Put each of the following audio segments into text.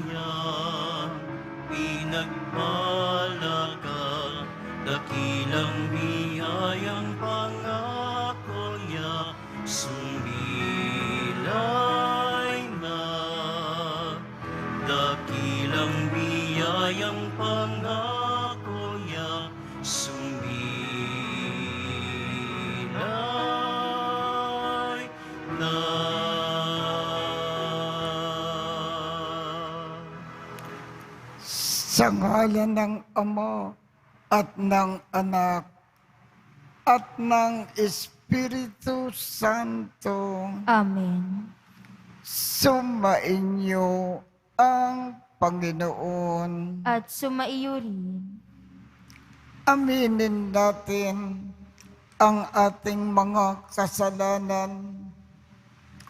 kanyang pinagpalakal, dakilang biyayang pangako niya, sumilay na. Dakilang biyayang pangako niya, sumilay na. Sa ngalan ng Ama at ng Anak at ng Espiritu Santo, Amen. sumainyo ang Panginoon. At sumaiyo rin. Aminin natin ang ating mga kasalanan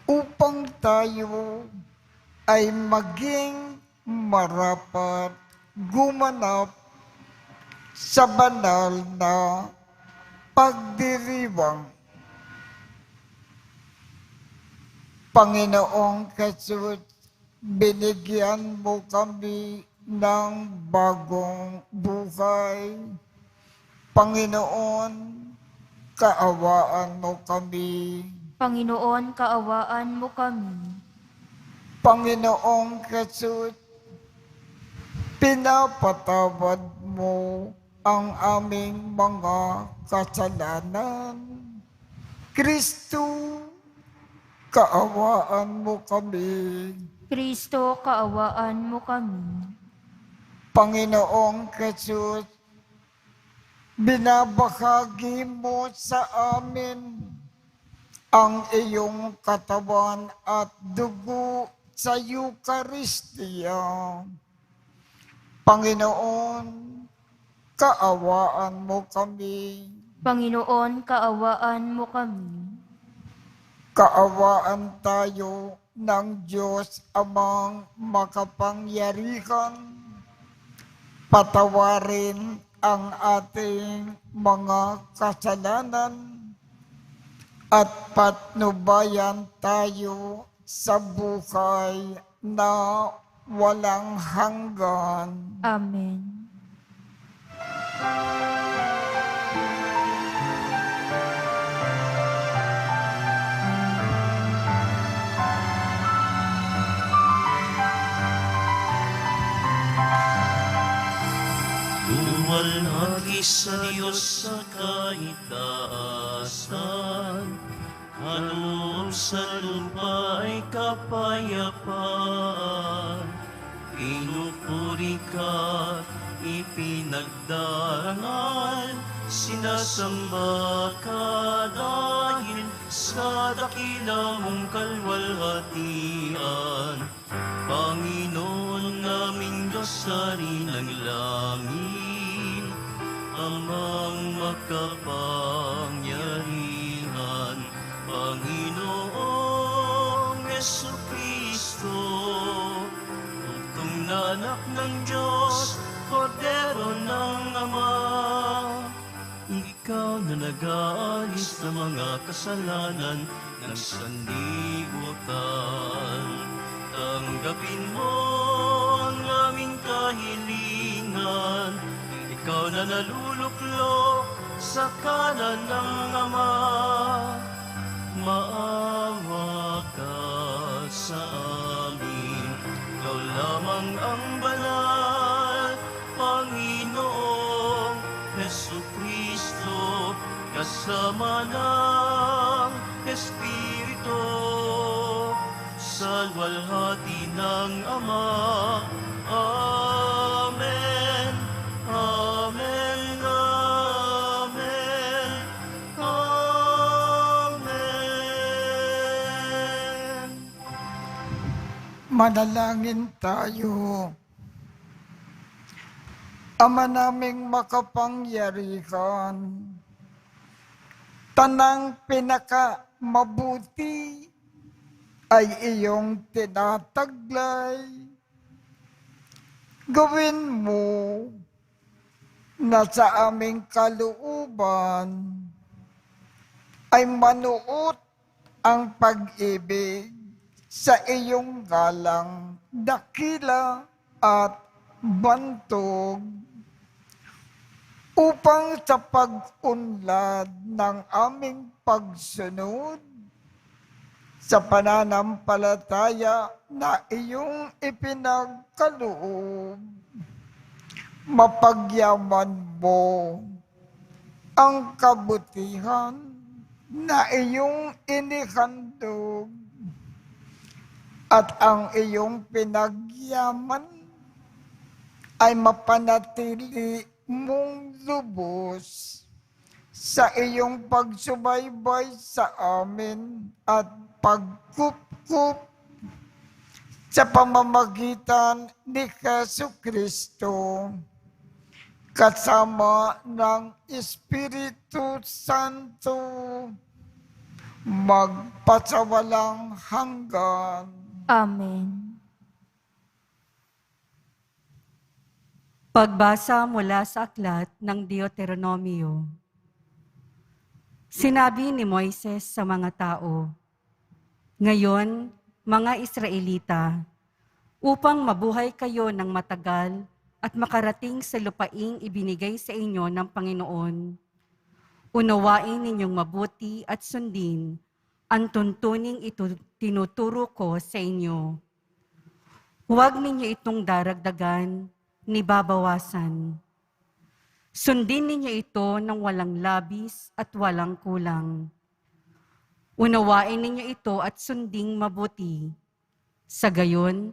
upang tayo ay maging marapat gumanap sa banal na pagdiriwang. Panginoong Jesus, binigyan mo kami ng bagong buhay. Panginoon, kaawaan mo kami. Panginoon, kaawaan mo kami. Panginoong Jesus, pinapatawad mo ang aming mga kasalanan. Kristo, kaawaan mo kami. Kristo, kaawaan mo kami. Panginoong Jesus, binabahagi mo sa amin ang iyong katawan at dugo sa Eucharistia. Panginoon, kaawaan mo kami. Panginoon, kaawaan mo kami. Kaawaan tayo ng Diyos Amang makapangyarihan. Patawarin ang ating mga kasalanan at patnubayan tayo sa buhay na walang hanggan. Amen. Luwalhati sa Diyos sa kaitaasan, hanap sa lupa ay kapayapaan. Pinupuri ka, ipinagdarangal, sinasamba ka dahil sa dakila mong kalwalhatian. Panginoon naming Diyos, Hari ng langit, Amang makapangyarihan, Panginoong Jesucristo, Bugtong na anak ng Diyos, Kordero ng Ama. Ikaw na nag-aalis ng mga kasalanan ng sanlibutan. Tanggapin mo ang aming kahilingan. Ikaw na naluluklok sa kanan ng Ama. Maawa ka sa amin. Ikaw lamang ang banal, Panginoong Jesucristo, kasama ng Espiritu, sa luwalhati ng Ama. Amen. Amen. Amen. Amen. Manalangin tayo. Ama naming makapangyarihan, tanang pinakamabuti ay iyong tinataglay. Gawin mo na sa aming kalooban ay manuot ang pag-ibig sa iyong galang, dakila at bantog, upang sa pag-unlad ng aming pagsunod sa pananampalataya na iyong ipinagkaloob, mapagyaman mo ang kabutihan na iyong inihandog at ang iyong pinagyaman ay mapanatili mong lubos sa iyong pagsubaybay sa amin at pagkup-kup sa pamamagitan ni Jesucristo kasama ng Espiritu Santo magpasawalang hanggan. Amen. Pagbasa mula sa aklat ng Deuteronomio. Sinabi ni Moises sa mga tao, "Ngayon, mga Israelita, upang mabuhay kayo ng matagal at makarating sa lupaing ibinigay sa inyo ng Panginoon, unawain ninyong mabuti at sundin ang tuntuning ito tinuturo ko sa inyo. Huwag ninyo itong daragdagan ni babawasan. Sundin ninyo ito ng walang labis at walang kulang. Unawain ninyo ito at sunding mabuti. Sa gayon,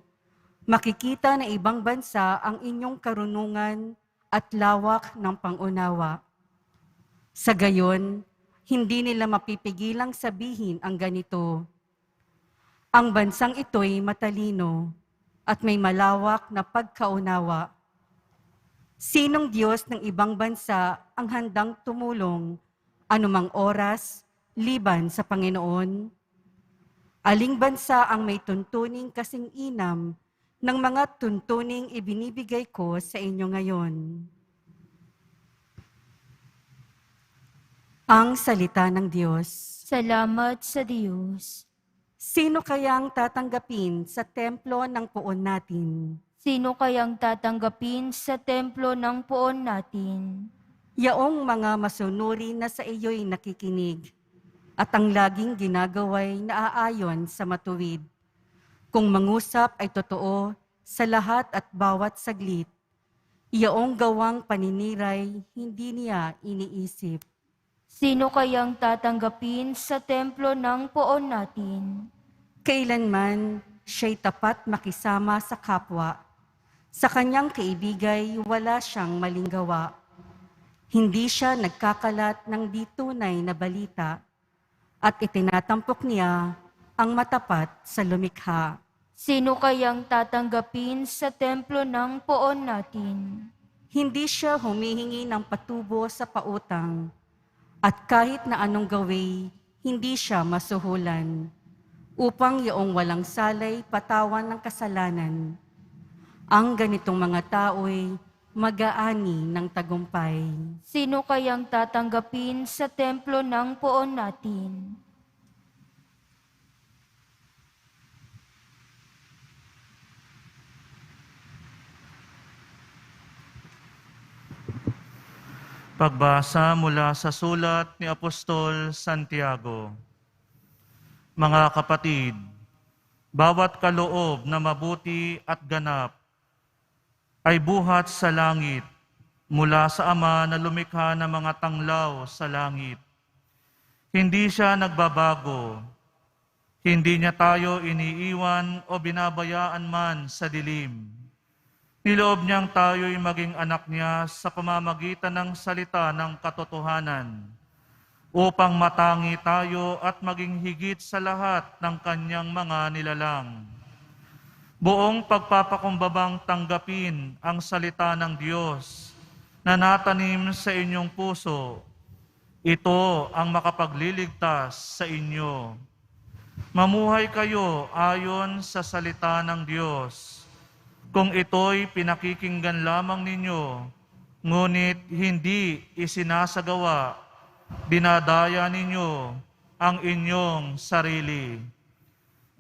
makikita na ibang bansa ang inyong karunungan at lawak ng pangunawa. Sa gayon, hindi nila mapipigilang sabihin ang ganito, ang bansang ito'y matalino at may malawak na pagkaunawa. Sinong Diyos ng ibang bansa ang handang tumulong anumang oras, liban sa Panginoon? Aling bansa ang may tuntuning kasing inam ng mga tuntuning ibinibigay ko sa inyo ngayon?" Ang salita ng Diyos. Salamat sa Diyos. Sino kayang tatanggapin sa templo ng poon natin? Sino kayang tatanggapin sa templo ng poon natin? Yaong mga masunuri na sa iyo'y nakikinig, at ang laging ginagaway naaayon sa matuwid. Kung mangusap ay totoo sa lahat at bawat saglit, yaong gawang paniniray hindi niya iniisip. Sino kayang tatanggapin sa templo ng poon natin? Kailanman siya'y tapat makisama sa kapwa. Sa kanyang kaibigay, wala siyang maling gawa. Hindi siya nagkakalat ng di tunay na balita at itinatampok niya ang matapat sa lumikha. Sino kayang tatanggapin sa templo ng poon natin? Hindi siya humihingi ng patubo sa pautang at kahit na anong gawi, hindi siya masuhulan upang yaong walang salay patawan ng kasalanan. Ang ganitong mga tao'y mag-aani ng tagumpay. Sino kayang tatanggapin sa templo ng poon natin? Pagbasa mula sa sulat ni Apostol Santiago. Mga kapatid, bawat kaloob na mabuti at ganap ay buhat sa langit mula sa Ama na lumikha ng mga tanglaw sa langit. Hindi siya nagbabago. Hindi niya tayo iniiwan o binabayaan man sa dilim. Niloob niyang tayo'y maging anak niya sa pamamagitan ng salita ng katotohanan, upang matangi tayo at maging higit sa lahat ng kanyang mga nilalang. Buong pagpapakumbabang tanggapin ang salita ng Diyos na natanim sa inyong puso. Ito ang makapagliligtas sa inyo. Mamuhay kayo ayon sa salita ng Diyos. Kung ito'y pinakikinggan lamang ninyo, ngunit hindi isinasagawa, dinadaya ninyo ang inyong sarili.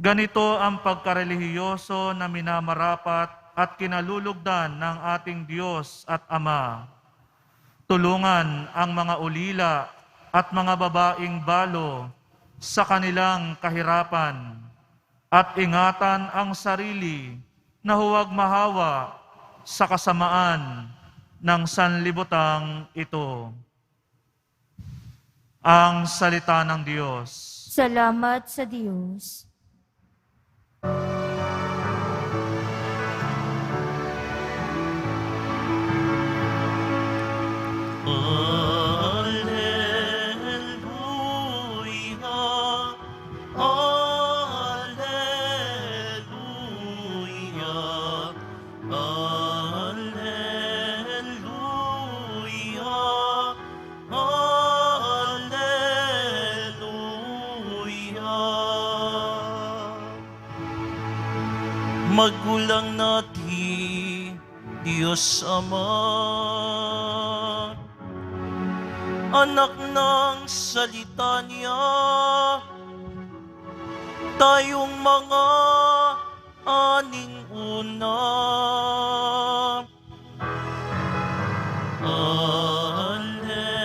Ganito ang pagkarelihiyoso na minamarapat at kinalulugdan ng ating Diyos at Ama. Tulungan ang mga ulila at mga babaeng balo sa kanilang kahirapan at ingatan ang sarili na huwag mahawa sa kasamaan ng sanlibutang ito. Ang salita ng Diyos. Salamat sa Diyos. Alleluia, alleluia, alleluia, alleluia. Maggulang natin, Diyos Ama, anak ng salita niya, tayong mga aning una. Alleluia,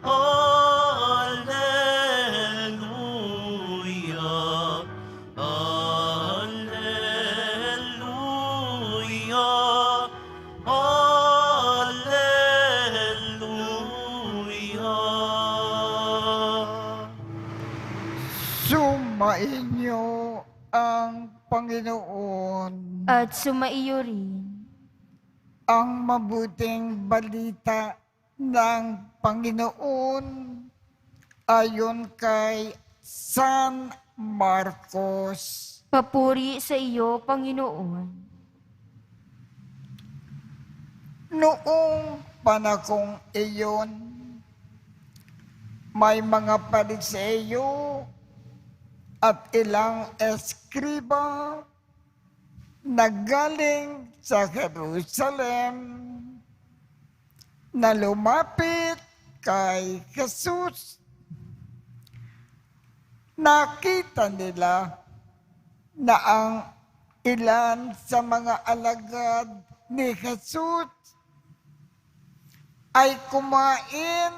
alleluia, alleluia, alleluia. Sumainyo ang Panginoon. At sumaiyo rin. Ang mabuting balita ng Panginoon ayon kay San Marcos. Papuri sa iyo, Panginoon. Noong panahong iyon, may mga Pariseo at ilang eskriba na galing sa Jerusalem na lumapit kay Jesus. Nakita nila na ang ilan sa mga alagad ni Jesus ay kumain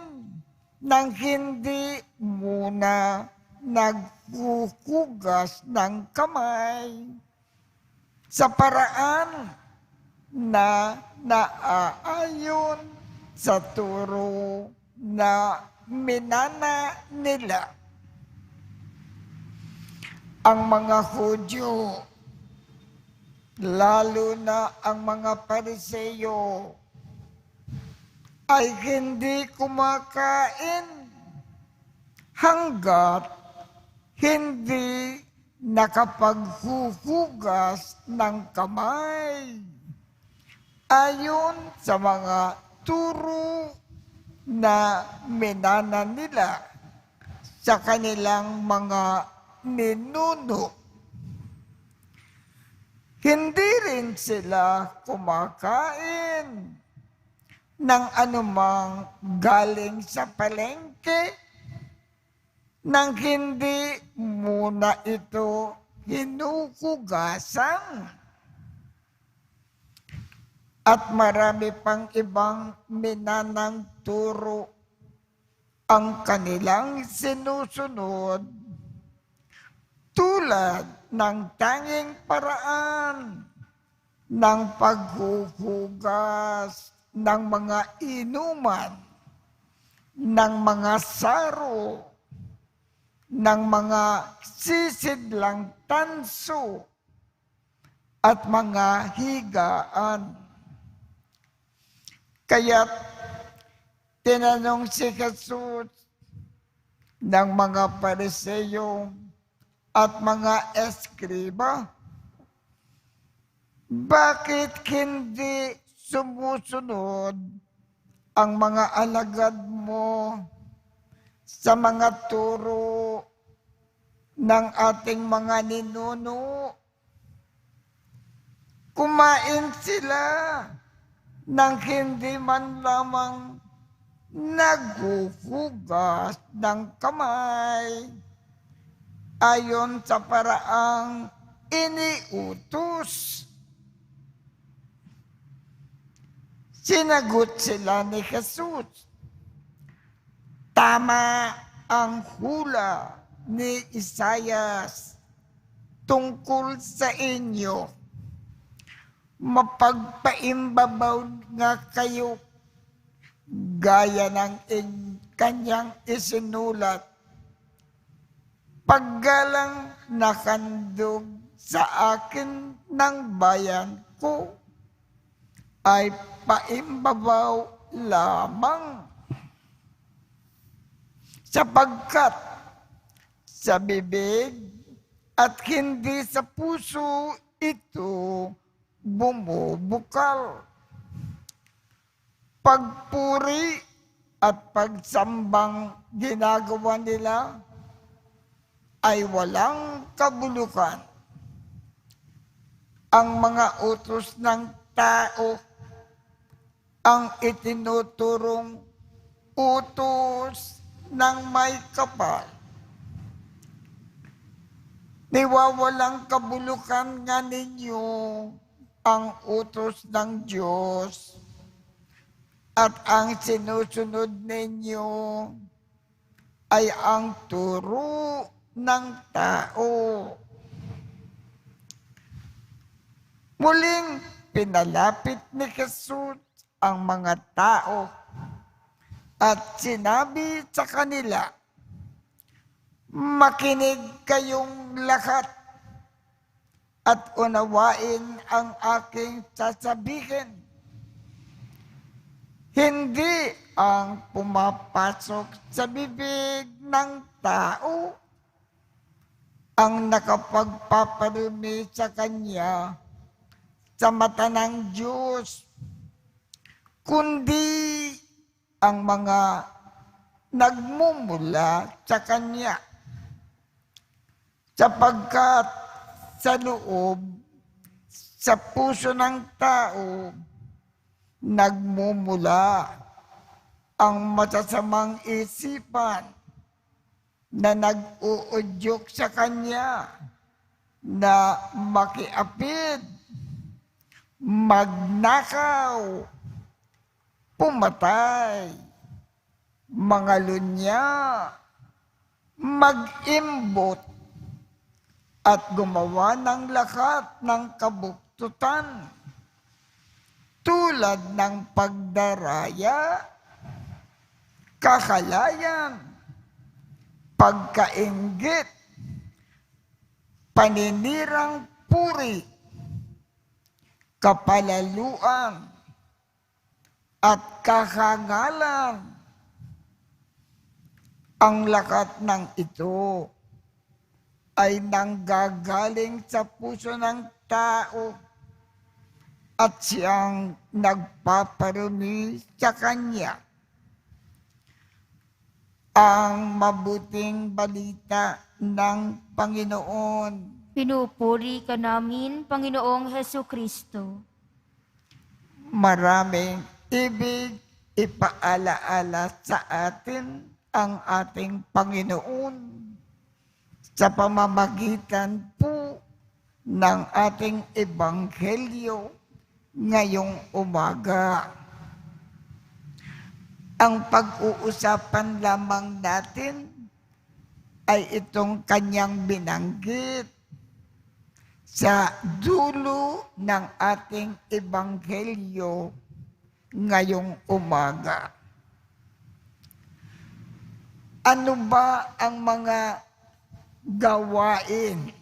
nang hindi muna naghuhugas ng kamay sa paraan na naaayon sa turo na minana nila. Ang mga Hudyo, lalo na ang mga Pariseo, ay hindi kumakain hanggat hindi nakapaghuhugas ng kamay ayon sa mga turo na minana nila sa kanilang mga ninuno. Hindi rin sila kumakain ng anumang galing sa palengke nang hindi muna ito hinuhugasan. At marami pang ibang minanang turo ang kanilang sinusunod, tulad ng tanging paraan ng paghuhugas ng mga inuman, ng mga saro, ng mga sisidlang tanso, at mga higaan. Kaya't tinanong si Jesus ng mga Pariseo at mga eskriba, bakit hindi sumusunod ang mga alagad mo sa mga turo ng ating mga ninuno? Kumain sila nang hindi man lamang naghuhugas ng kamay ayon sa paraang iniutos. Sinagot sila ni Jesus, tama ang hula ni Isayas tungkol sa inyo. Mapagpaimbabaw nga kayo gaya ng kanyang isinulat. Paggalang nakandog sa akin ng bayan ko ay paimbabaw lamang. Sapagkat sa bibig at hindi sa puso ito bumubukal. Pagpuri at pagsambang ginagawa nila ay walang kabulukan. Ang mga utos ng tao ang itinuturong utos ng may kapal. Niwawalang kabulukan nga ninyo ang utos ng Diyos at ang sinusunod ninyo ay ang turo ng tao. Muling pinalapit ni Jesus ang mga tao at sinabi sa kanila, makinig kayong lahat at unawain ang aking sasabihin. Hindi ang pumapasok sa bibig ng tao ang nakapagpaparumi sa kanya sa mata ng Diyos, kundi ang mga nagmumula sa kanya. Sapagkat sa loob, sa puso ng tao, nagmumula ang masasamang isipan na nag-uudyok sa kanya na makiapid, magnakaw, pumatay, mangalunya, mag-imbot, at gumawa ng lahat ng kabuktutan, tulad ng pagdaraya, kakalayan, pagkainggit, paninirang puri, kapalaluan, at kahangalan. Ang lakat ng ito ay nanggagaling sa puso ng tao at siyang nagpaparumi sa kanya. Ang mabuting balita ng Panginoon. Pinupuri ka namin, Panginoong Heso Kristo. Maraming ibig ipaalaala sa atin ang ating Panginoon sa pamamagitan po ng ating ebanghelyo ngayong umaga. Ang pag-uusapan lamang natin ay itong kanyang binanggit sa dulo ng ating ebanghelyo ngayong umaga. Ano ba ang mga gawain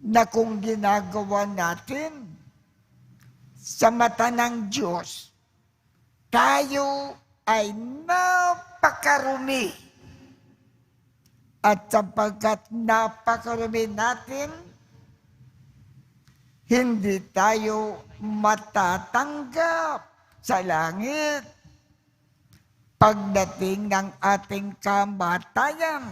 na kung ginagawa natin sa mata ng Diyos, tayo ay napakarumi. At sapagkat napakarumi natin, hindi tayo matatanggap sa langit pagdating ng ating kamatayan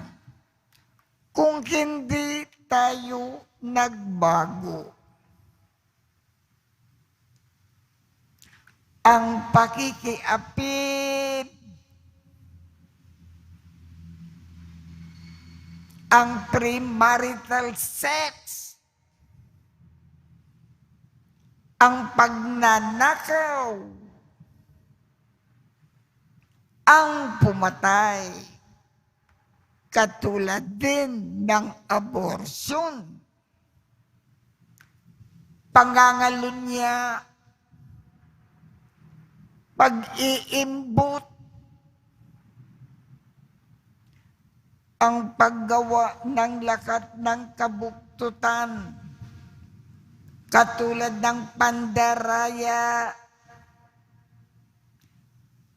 kung hindi tayo nagbago. Ang pakikiapid ang premarital sex, ang pagnanakaw, ang pumatay, katulad din ng abortion, pangangalunya, pag-iimbot, ang paggawa ng lakat ng kabuktutan, katulad ng pandaraya,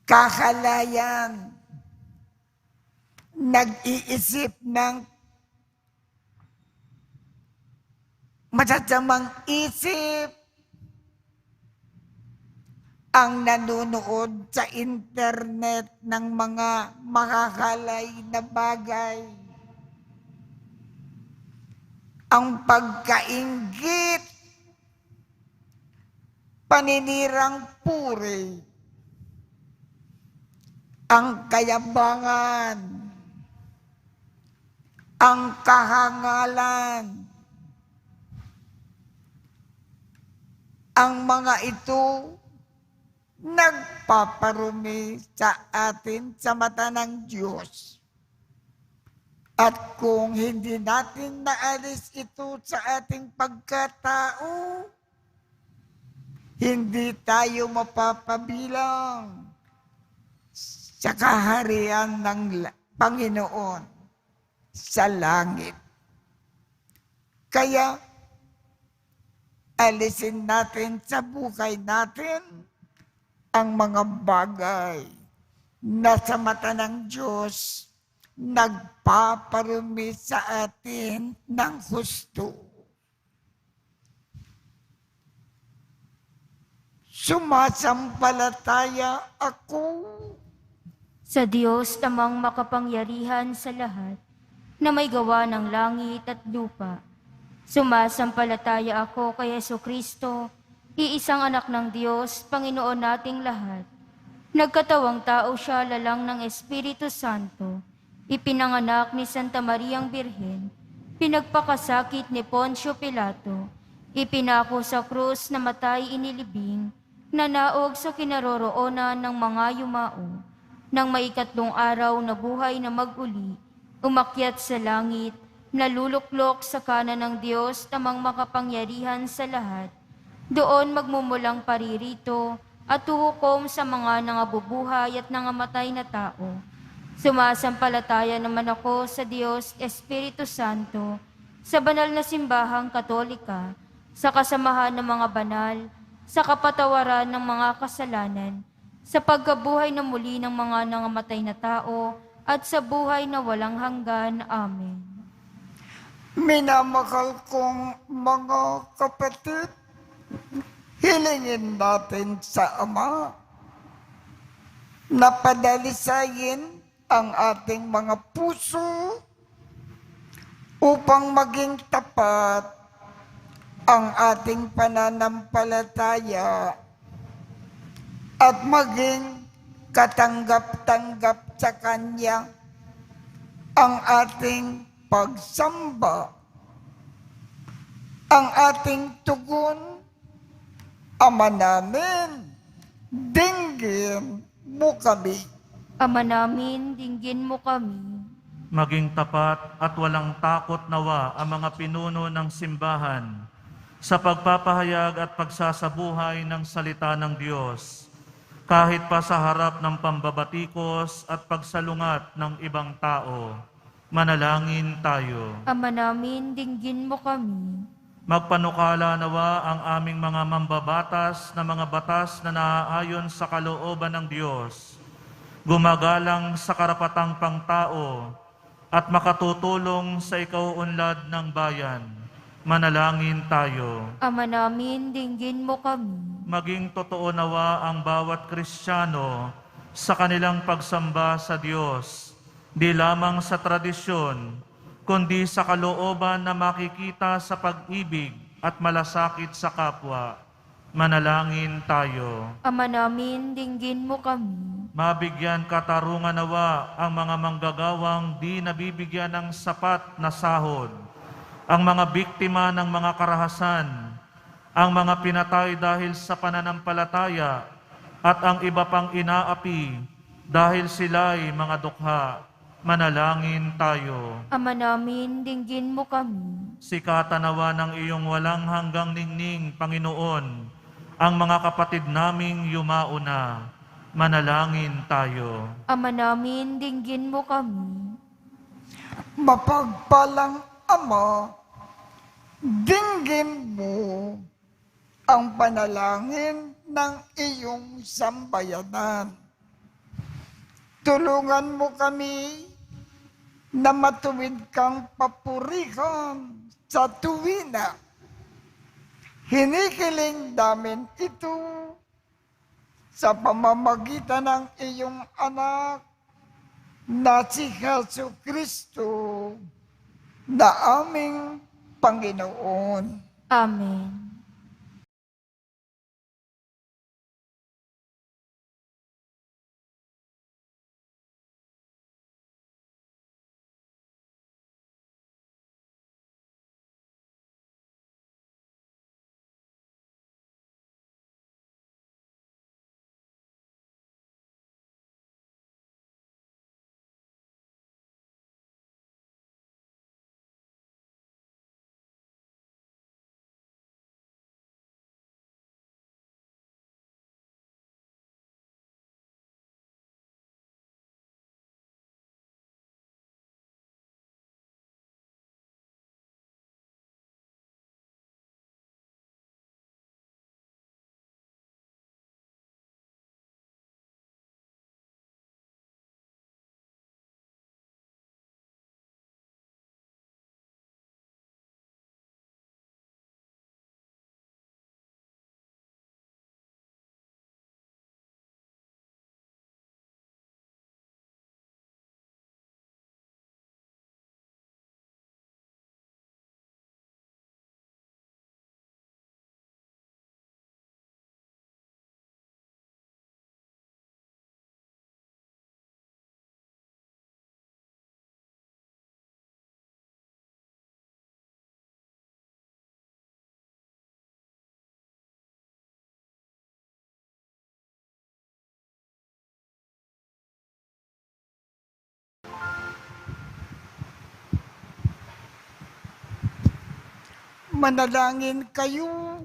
kakalayan, nag-iisip ng masasamang isip, ang nanonood sa internet ng mga makakalay na bagay, ang pagkainggit, paninirang puri, ang kayabangan, ang kahangalan, ang mga ito nagpaparumi sa atin sa mata ng Diyos. At kung hindi natin naalis ito sa ating pagkatao, hindi tayo mapapabilang sa kaharian ng Panginoon sa langit. Kaya, alisin natin sa buhay natin ang mga bagay na sa mata ng Diyos nagpaparumi sa atin ng husto. Sumasampalataya ako Sa Diyos namang makapangyarihan sa lahat, na may gawa ng langit at lupa. Sumasampalataya ako kay Jesucristo, iisang anak ng Diyos, Panginoon nating lahat. Nagkatawang tao siya lalang ng Espiritu Santo, ipinanganak ni Santa Mariang Birhen, pinagpakasakit ni Poncio Pilato, ipinako sa krus na matay inilibing, nanaog sa kinaroroonan ng mga yumao, nang maikatlong araw na buhay na mag-uli, umakyat sa langit, naluluklok sa kanan ng Diyos namang makapangyarihan sa lahat. Doon magmumulang paririto at tuhukom sa mga nangabubuhay at nangamatay na tao. Sumasampalataya naman ako sa Diyos Espiritu Santo, sa banal na simbahang katolika, sa kasamahan ng mga banal, sa kapatawaran ng mga kasalanan, sa pagkabuhay na muli ng mga nangamatay na tao, at sa buhay na walang hanggan. Amen. Minamahal kong mga kapatid, hilingin natin sa Ama na padalisayin ang ating mga puso upang maging tapat ang ating pananampalataya at maging katanggap-tanggap sa Kanya ang ating pagsamba, ang ating tugon. Ama namin, dinggin mo kami. Ama namin, dinggin mo kami. Maging tapat at walang takot nawa ang mga pinuno ng simbahan sa pagpapahayag at pagsasabuhay ng salita ng Diyos, kahit pa sa harap ng pambabatikos at pagsalungat ng ibang tao. Manalangin tayo. Ama namin, dinggin mo kami. Magpanukala nawa ang aming mga mambabatas na mga batas na naaayon sa kalooban ng Diyos, gumagalang sa karapatang pangtao, at makatutulong sa ikauunlad ng bayan. Manalangin tayo. Ama namin, dinggin mo kami. Maging totoo nawa ang bawat Kristiyano sa kanilang pagsamba sa Diyos, di lamang sa tradisyon, kundi sa kalooban na makikita sa pag-ibig at malasakit sa kapwa. Manalangin tayo. Ama namin, dinggin mo kami. Mabigyan katarungan nawa ang mga manggagawang di nabibigyan ng sapat na sahod, ang mga biktima ng mga karahasan, ang mga pinatay dahil sa pananampalataya, at ang iba pang inaapi dahil sila'y mga dukha. Manalangin tayo. Ama namin, dinggin mo kami. Sikatan nawa ng iyong walang hanggang ningning, Panginoon, ang mga kapatid naming yumauna. Manalangin tayo. Ama namin, dinggin mo kami. Mapagpalang Ama, dinggin mo ang panalangin ng iyong sambayanan. Tulungan mo kami na matuwid kang papurihan sa tuwina. Hinikiling namin ito sa pamamagitan ng iyong anak na si Jesucristo na aming Panginoon. Amen. Manalangin kayo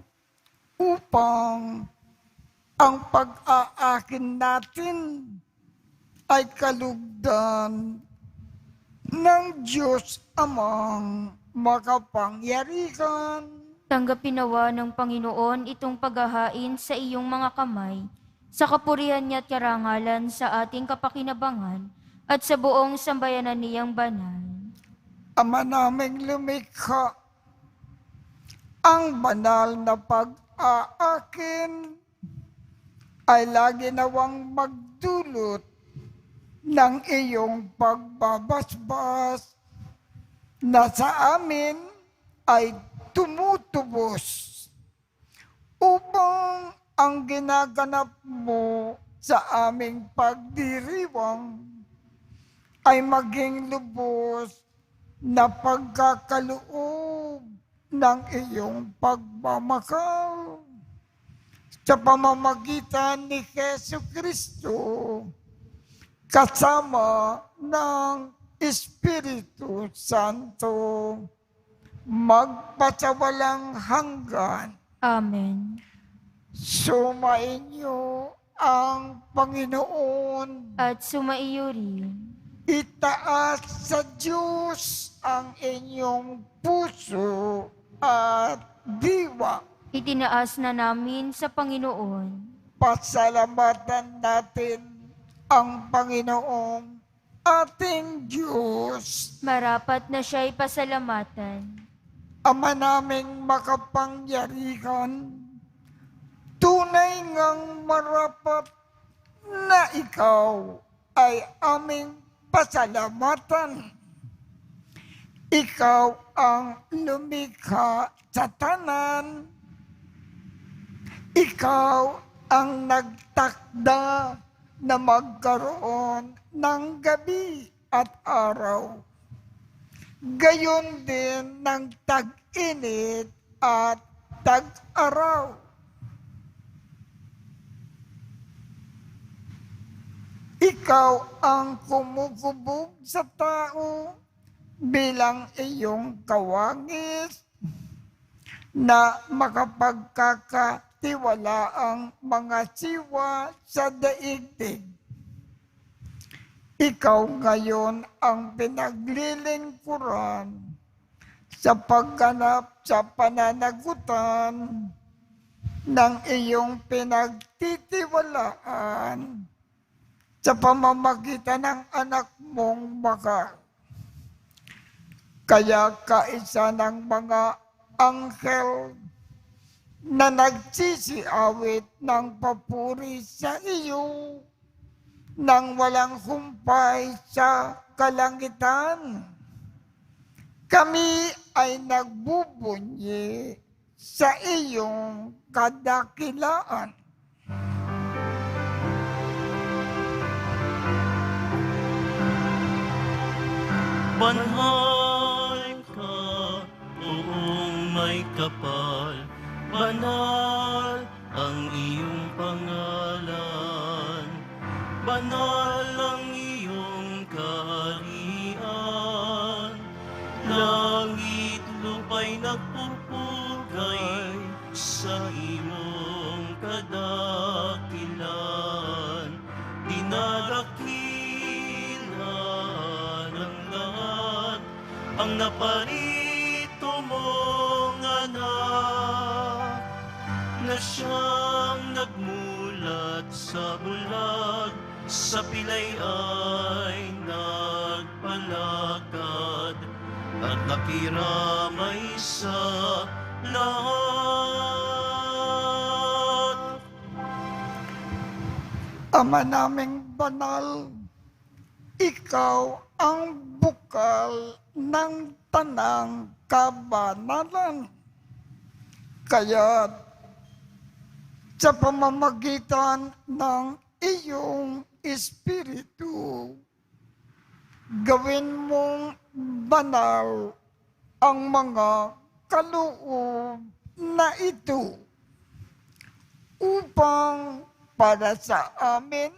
upang ang pag-aakin natin ay kalugdan ng Diyos Amang makapangyarihan. Tanggapin nawa ng Panginoon itong paghahain sa iyong mga kamay, sa kapurihan niya at karangalan sa ating kapakinabangan at sa buong sambayanan niyang banal. Ama naming lumikha, ang banal na pag-aakin ay lagi nawang magdulot ng iyong pagbabasbas na sa amin ay tumutubos upang ang ginaganap mo sa aming pagdiriwang ay maging lubos na pagkakaloob ng iyong pagmamahal sa pamamagitan ni Jesucristo kasama ng Espiritu Santo magpasawalang hanggan. Amen. Sumainyo ang Panginoon. At sumaiyo rin. Itaas sa Diyos ang inyong puso at diwa. Itinaas na namin sa Panginoon. Pasalamatan natin ang Panginoong ating Diyos. Marapat na siya'y pasalamatan. Ama naming makapangyarihan, tunay ngang marapat na ikaw ay aming pasalamatan. Ikaw ang lumikha sa tanan. Ikaw ang nagtakda na magkaroon ng gabi at araw. Gayon din ng tag-init at tag-araw. Ikaw ang kumukubog sa tao bilang iyong kawangis na makapagkakatiwala ang mga siwa sa daigdig. Ikaw ngayon ang pinaglilingkuran sa pagganap sa pananagutan ng iyong pinagtitiwalaan sa pamamagitan ng anak mong bakal. Kaya kaisa ng mga anghel na nagsisiawit ng papuri sa iyo nang walang humpay sa kalangitan. Kami ay nagbubunyi sa iyong kadakilaan. Banal ka, buong may kapal, banal ang iyong pangalan, banal ang iyong kaharian, langit lupa'y nagpupugay sa iyong kadakilan, dinadakila ng lahat ang naparito mong anak, na siyang nagmulat sa bulag, sa pilay ay nagpalakad, at nakiramay sa lahat. Ama naming banal, ikaw ang bukal ng tanang kabanalan. Kaya sa pamamagitan ng iyong Espiritu, gawin mong banal ang mga kaloob na ito upang para sa amin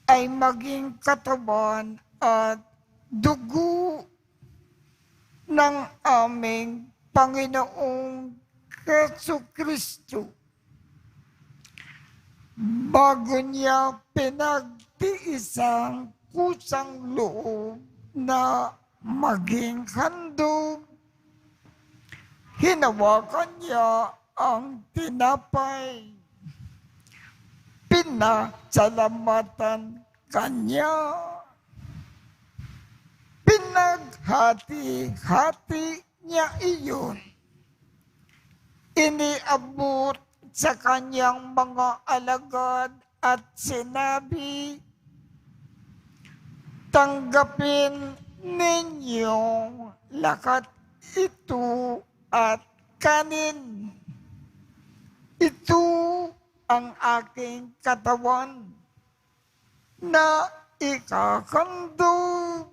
ay maging katawan at dugo ng aming Panginoong Jesucristo. Bago niya pinagtiisang kusang loob na maging handog, hinawakan niya ang tinapay, pinasalamatan kanya, pinaghati-hati niya iyon, iniabot sa kanyang mga alagad at sinabi, tanggapin ninyong lakat ito at kanin. Ito ang aking katawan na ikakandog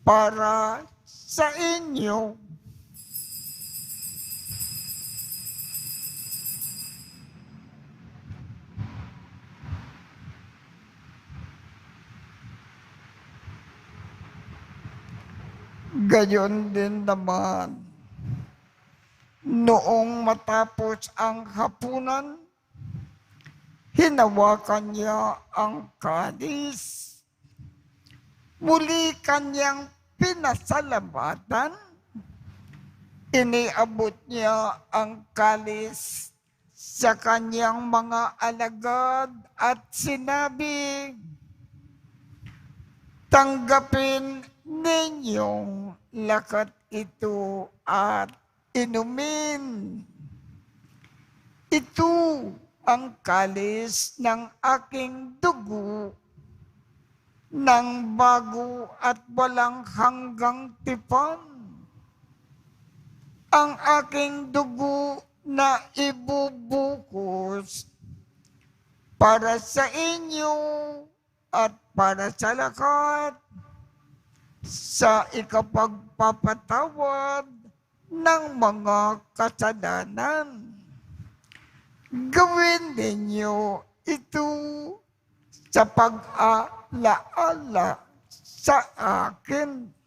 para sa inyo. Gayon din naman, noong matapos ang hapunan, hinawakan niya ang kalis. Muli kanyang pinasalamatan. Iniabot niya ang kalis sa kanyang mga alagad at sinabi, tanggapin ninyong lakat ito at inumin. Ito ang kalis ng aking dugo ng bago at walang hanggang tipan. Ang aking dugo na ibubukos para sa inyo at para sa lahat, sa ikapagpapatawad ng mga kasalanan. Gawin ninyo ito sa pag-alaala sa akin.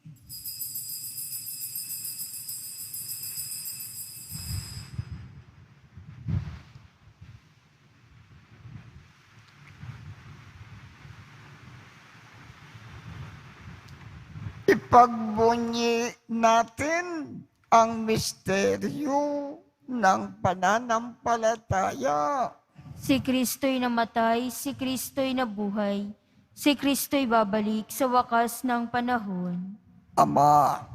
Ipagbunyi natin ang misteryo ng pananampalataya. Si Kristo'y namatay, si Kristo'y nabuhay, si Kristo'y babalik sa wakas ng panahon. Ama,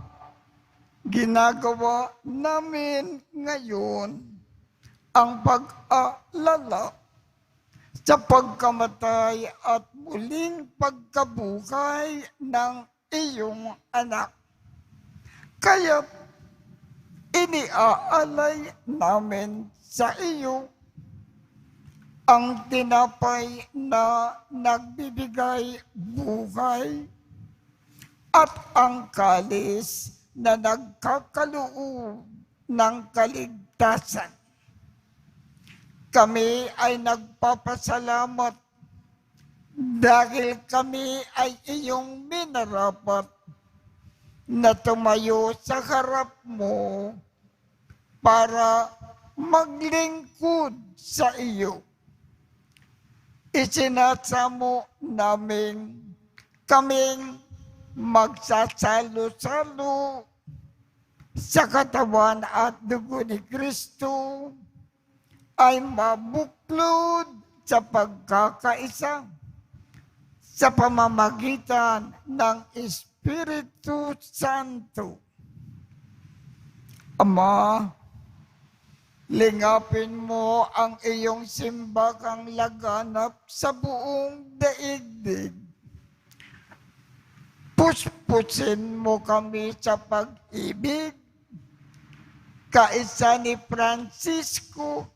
ginagawa namin ngayon ang pag-alala sa pagkamatay at muling pagkabuhay ng iyong anak. Kaya iniaalay namin sa iyo ang tinapay na nagbibigay buhay at ang kalis na nagkakaloob ng kaligtasan. Kami ay nagpapasalamat dahil kami ay iyong minarapat na tumayo sa harap mo para maglingkod sa iyo. Isinasamo namin kaming magsasalo-salo sa katawan at dugo ni Kristo ay mabuklod sa pagkakaisa sa pamamagitan ng Espiritu Santo. Ama, lingapin mo ang iyong simbakang laganap sa buong daigdig. Puspusin mo kami sa pag-ibig, kaisa ni Francisco,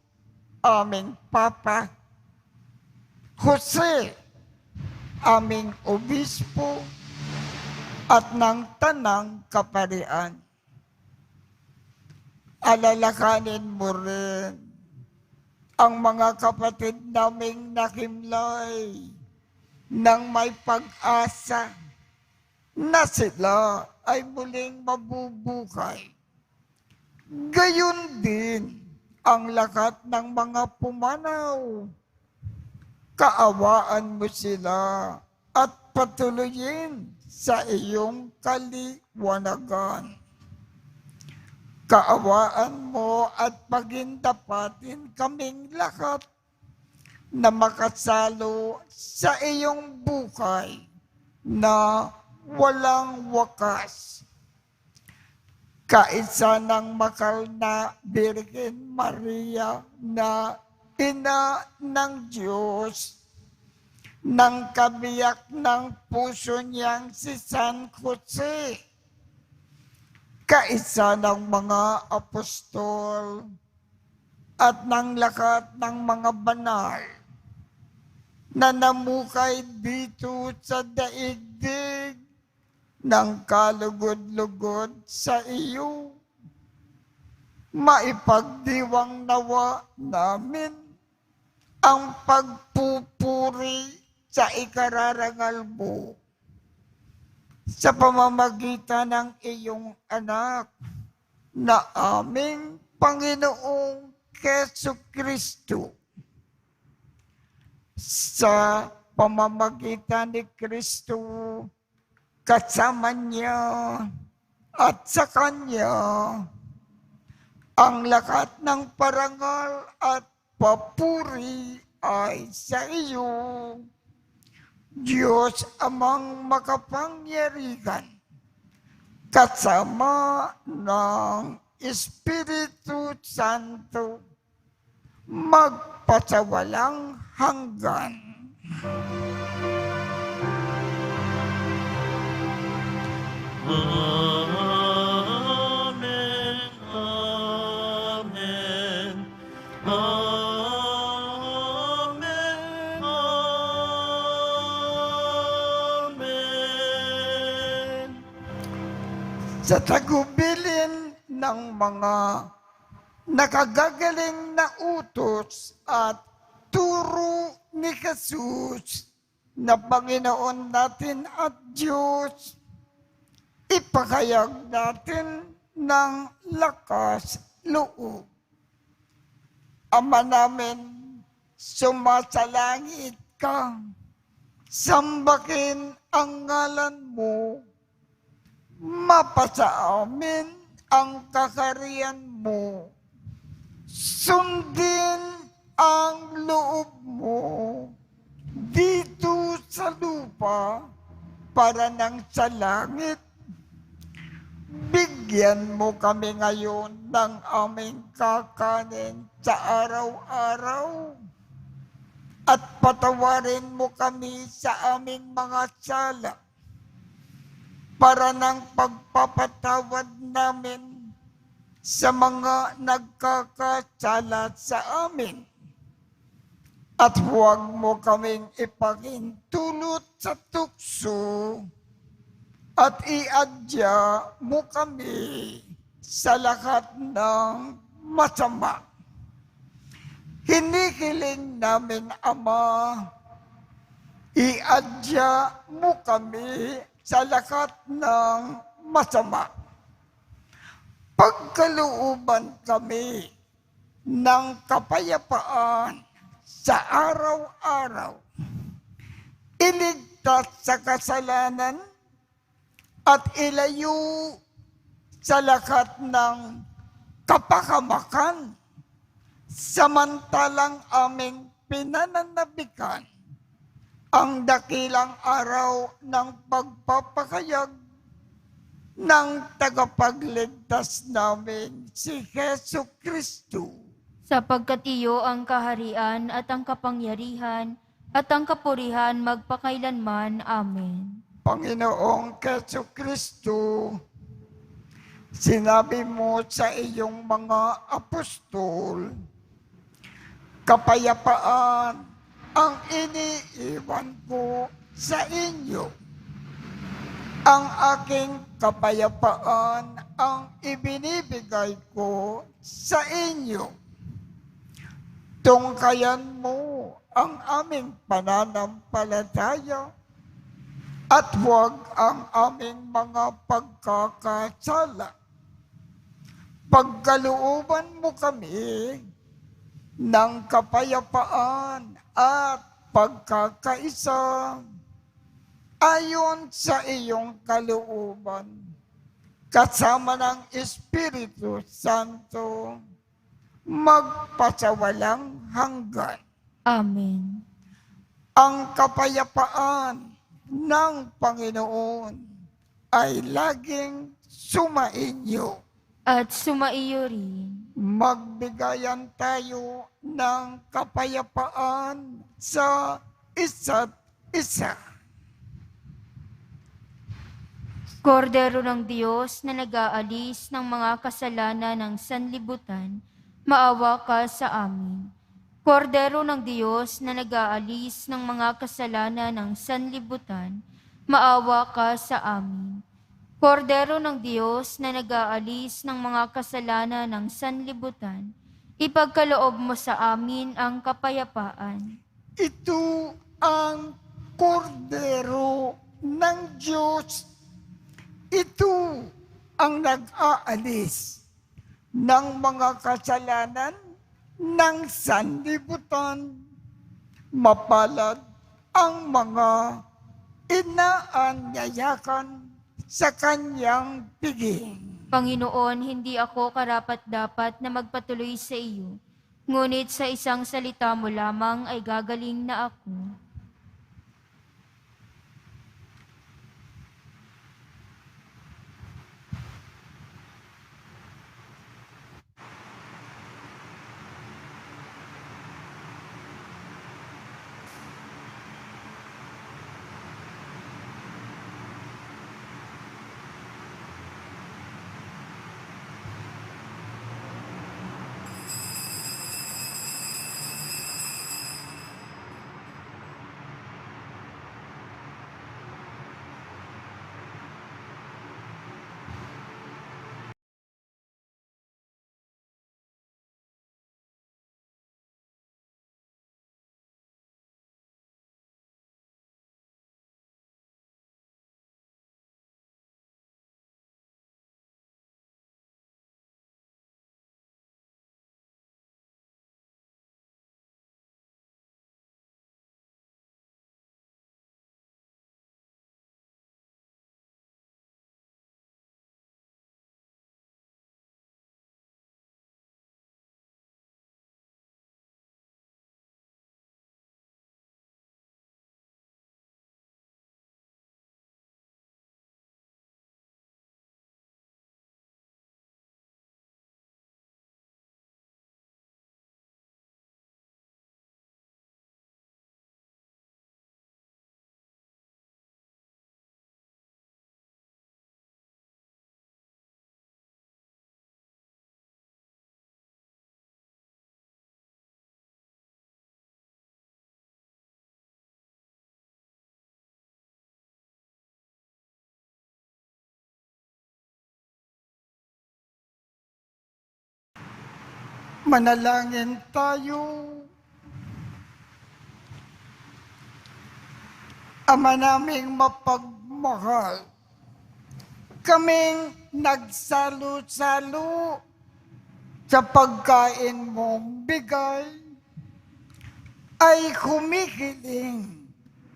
aming Papa, Jose, aming Obispo, at ng Tanang Kaparian. Alalakanin mo rin ang mga kapatid naming nakimlay nang may pag-asa na sila ay muling mabubuhay. Gayon din ang lahat ng mga pumanaw. Kaawaan mo sila at patuloyin sa iyong kaliwanagan. Kaawaan mo at pagindapatin kaming lahat na makasalo sa iyong buhay na walang wakas. Kaisa ng makal na Birhen Maria na Ina ng Diyos, ng kabiyak ng puso niyang si San Jose, kaisa ng mga apostol at ng lahat ng mga banal na namukay dito sa daigdig ng kalugod-lugod sa iyo. Maipagdiwang nawa namin ang pagpupuri sa ikararangal mo sa pamamagitan ng iyong anak na aming Panginoong Jesucristo. Sa pamamagitan ni Kristo, kasama niya at sa Kanya, ang lahat ng parangal at papuri ay sa iyo, Diyos amang makapangyarihan, kasama ng Espiritu Santo, magpasawalang hanggan. Amen, amen, amen, sa tagubilin ng mga nakagagaling na utos at turo ni Jesus na Panginoon natin at Diyos, ipakayag natin ng lakas loob. Ama namin, sumasalangit ka, sambakin ang ngalan mo, mapasa amin ang kakarian mo, sundin ang loob mo dito sa lupa para nang sa langit. Bigyan mo kami ngayon ng aming kakanin sa araw-araw at patawarin mo kami sa aming mga sala para ng pagpapatawad namin sa mga nagkakasala sa amin. At huwag mo kaming ipahintulot sa tukso at iadya mo kami sa lahat ng masama. Hinihiling namin, Ama, iadya mo kami sa lahat ng masama. Pagkalooban kami ng kapayapaan sa araw-araw, iligtas sa kasalanan at ilayo sa lahat ng kapahamakan, samantalang aming pinananabikan ang dakilang araw ng pagpapakayag ng tagapagligtas namin, si Hesu Kristo. Sapagkat iyo ang kaharian at ang kapangyarihan at ang kapurihan magpakailanman. Amen. Panginoong Hesu Kristo, sinabi mo sa iyong mga apostol, kapayapaan ang iniiwan ko sa inyo. Ang aking kapayapaan ang ibinibigay ko sa inyo. Tungkayan mo ang aming pananampalataya at huwag ang aming mga pagkakasala. Pagkalooban mo kami ng kapayapaan at pagkakaisa ayon sa iyong kalooban, kasama ng Espiritu Santo, magpasawalang hanggan. Amen. Ang kapayapaan ng Panginoon ay laging sumainyo. At sumaiyo rin. Magbigayan tayo ng kapayapaan sa isa't isa. Kordero ng Diyos na nag-aalis ng mga kasalanan ng sanlibutan, maawa ka sa amin. Kordero ng Diyos na nag-aalis ng mga kasalanan ng sanlibutan, maawa ka sa amin. Kordero ng Diyos na nag-aalis ng mga kasalanan ng sanlibutan, ipagkaloob mo sa amin ang kapayapaan. Ito ang kordero ng Diyos. Ito ang nag-aalis ng mga kasalanan ng sanlibutan. Mapalad ang mga inaanyayakan sa kanyang piging. Panginoon, hindi ako karapat-dapat na magpatuloy sa iyo, ngunit sa isang salita mo lamang ay gagaling na ako. Manalangin tayo. Ama naming mapagmahal, kaming nagsalo-salo sa pagkain mong bigay, ay humihiling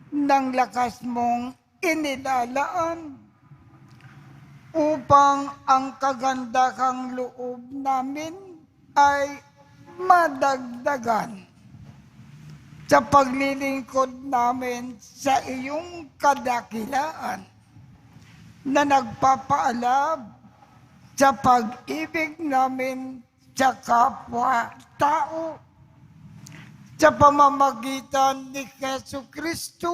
ng lakas mong inilalaan upang ang kagandahang loob namin ay madagdagan sa paglilingkod namin sa iyong kadakilaan na nagpapaalab sa pag-ibig namin sa kapwa-tao sa pamamagitan ni Jesucristo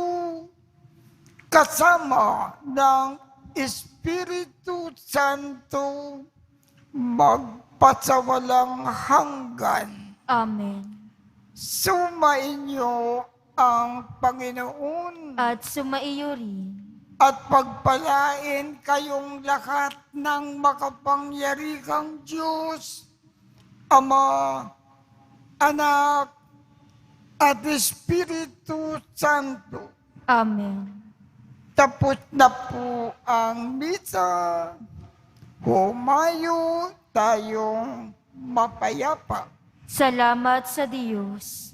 kasama ng Espiritu Santo magpasawalang hanggan. Amen. Sumainyo ang Panginoon At sumaiyo rin. at pagpalain kayong lahat ng makapangyarihang Diyos, Ama, Anak, at Espiritu Santo. Amen. Tapos na po ang misa. Humayo tayong mapayapa. Salamat sa Diyos.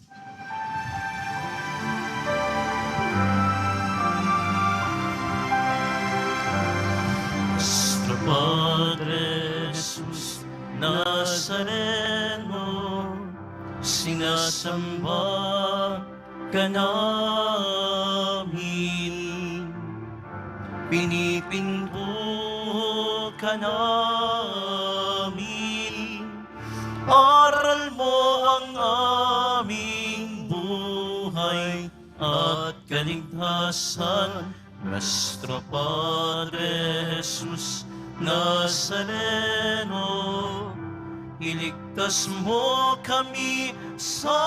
Nuestro Padre Jesus Nazareno, sinasamba ka namin, pinipinto ka namin, aral mo ang aming buhay at kaligtasan. Nuestro Padre Jesus Nazareno, iligtas mo kami sa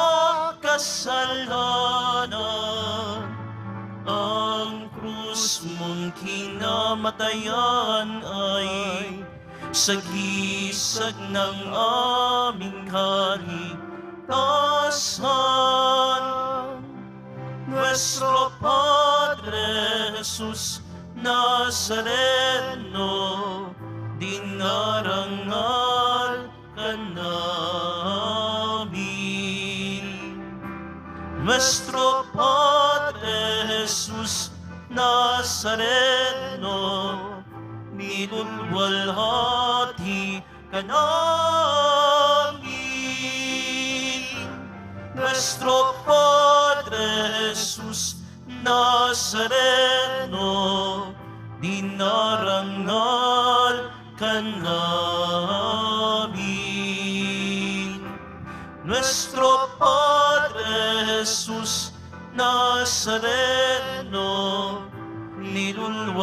kasalanan. Ang krus mong kinamatayan ay sagisag ng aming kaligtasan. Nuestro Padre Jesus Nazareno, dinarangal ka namin. Nuestro Padre Jesus Nazareno, nilulwalhati ka namin. Nuestro Padre Jesus Nazareno, dinarangal ka namin. Nuestro Padre Jesus Nazareno, nilulwalhati